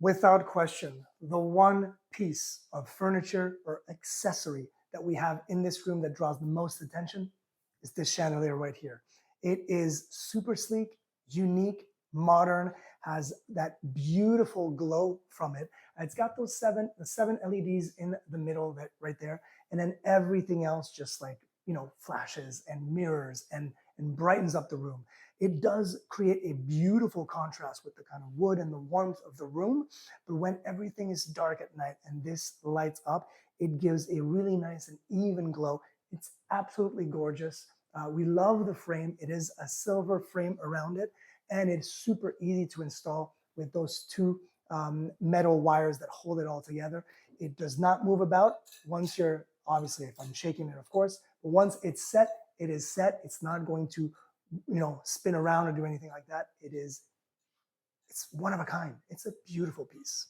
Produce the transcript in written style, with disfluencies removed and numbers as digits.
Without question, the one piece of furniture or accessory that we have in this room that draws the most attention is this chandelier right here. It is super sleek, unique, modern, has that beautiful glow from it. It's got the seven LEDs in the middle of it right there, and then everything else just like flashes and mirrors and brightens up the room. It does create a beautiful contrast with the kind of wood and the warmth of the room. But when everything is dark at night and this lights up, it gives a really nice and even glow. It's absolutely gorgeous. We love the frame. It is a silver frame around it, and it's super easy to install with those two metal wires that hold it all together. It does not move about once you're, obviously, if I'm shaking it, of course, but once it's set, it is set. It's not going to spin around or do anything like that. It's one of a kind. It's a beautiful piece.